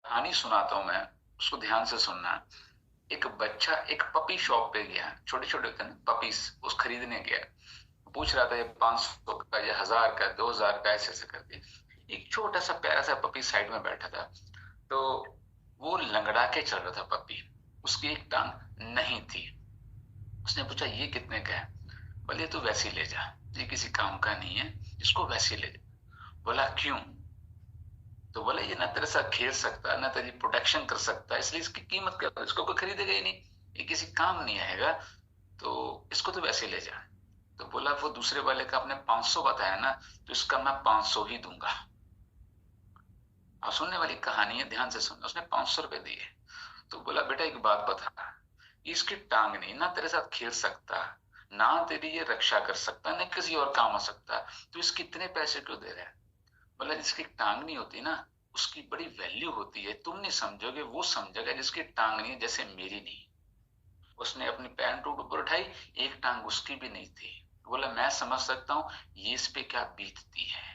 कहानी सुनाता हूं मैं, उसको ध्यान से सुनना। एक बच्चा एक पपी शॉप पे गया, छोटे छोटे होते हैं ना पपीज, उस खरीदने गया। पूछ रहा था ये 500 का, ये 1000 का, 2000 का, ऐसे ऐसे करके। एक छोटा सा प्यारा सा पपी साइड में बैठा था। तो वो लंगड़ा के चल रहा था पपी, उसकी एक टांग नहीं थी। उसने पूछा ये कितने का है? बोले तू वैसे ही ले जा, ये किसी काम का नहीं है, इसको वैसे ही ले जा। बोला क्यों? तो बोले ये ना तेरे साथ खेल सकता है, ना तेरी प्रोटेक्शन कर सकता है, इसलिए इसकी कीमत क्या, इसको कोई खरीदेगा ही नहीं, ये किसी काम नहीं आएगा, तो इसको तो वैसे ही ले जा। तो बोला वो दूसरे वाले का आपने 500 बताया ना, तो इसका मैं 500 ही दूंगा। अब सुनने वाली कहानी है, ध्यान से सुनना। उसने 500 रुपए दिए। तो बोला बेटा एक बात बता, इसकी टांग नहीं, ना तेरे साथ खेल सकता, ना तेरी ये रक्षा कर सकता, ना किसी और काम आ सकता, तो इसके इतने पैसे क्यों दे रहा है? बोला जिसकी टांग नहीं होती ना, उसकी बड़ी वैल्यू होती है, तुम नहीं समझोगे, वो समझेगा जिसकी टांग नहीं है, जैसे मेरी नहीं। उसने अपनी पैंट ऊपर उठाई, एक टांग उसकी भी नहीं थी। बोला मैं समझ सकता हूं ये इस पे क्या बीतती है।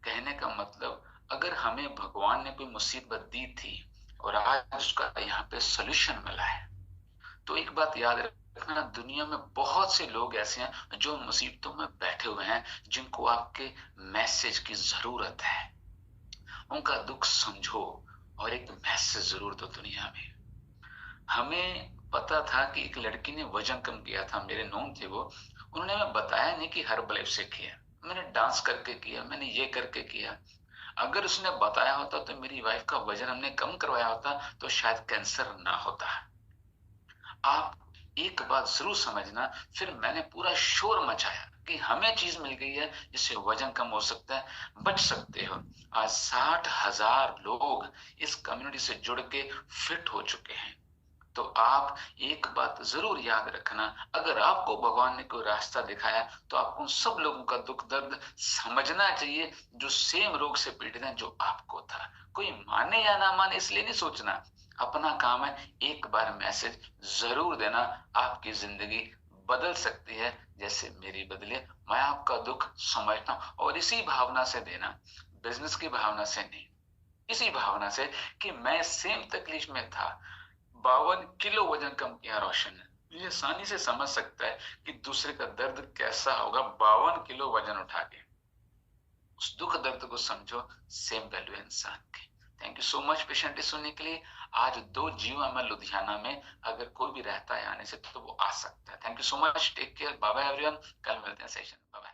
कहने का मतलब, अगर हमें भगवान ने कोई मुसीबत दी थी और आज उसका यहाँ पे सोल्यूशन मिला है, तो एक बात याद रखना, दुनिया में बहुत से लोग ऐसे हैं जो मुसीबतों में बैठे हुए हैं, जिनको आपके मैसेज की जरूरत है। उनका दुख समझो और एक मैसेज जरूर दो दुनिया में। हमें पता था कि एक लड़की ने वजन कम किया था, मेरे नोन थे वो। उन्होंने हमें बताया नहीं कि हर्बल लाइफ से किया, मैंने डांस करके किया, मैंने ये करके किया। अगर उसने बताया होता तो मेरी वाइफ का वजन हमने कम करवाया होता, तो शायद कैंसर ना होता। आप एक बात जरूर समझना। फिर मैंने पूरा शोर मचाया कि हमें चीज मिल गई है जिससे वजन कम हो सकता है, बच सकते हो। आज 60,000 लोग इस कम्युनिटी से जुड़ के फिट हो चुके हैं। तो आप एक बात जरूर याद रखना, अगर आपको भगवान ने कोई रास्ता दिखाया, तो आपको उन सब लोगों का दुख दर्द समझना चाहिए जो सेम रोग से पीड़ित हैं जो आपको था। कोई माने या ना माने इसलिए नहीं सोचना, अपना काम है एक बार मैसेज जरूर देना। आपकी जिंदगी बदल सकती है जैसे मेरी बदली है। मैं आपका दुख समझता हूं और इसी भावना से देना, बिजनेस की भावना से नहीं, इसी भावना से कि मैं सेम तकलीफ में था, 52 किलो वजन कम किया रोशन ने। ये आसानी से समझ सकता है कि दूसरे का दर्द कैसा होगा, 52 किलो वजन उठा के। उस दुख दर्द को समझो, सेम वैल्यू है इंसान की। Thank you so much patiently सुनने के लिए। आज 2 जीव में लुधियाना में, अगर कोई भी रहता है आने से तो वो आ सकता है। Thank you so much, take care, bye bye everyone. कल मिलते हैं सेशन, बाय।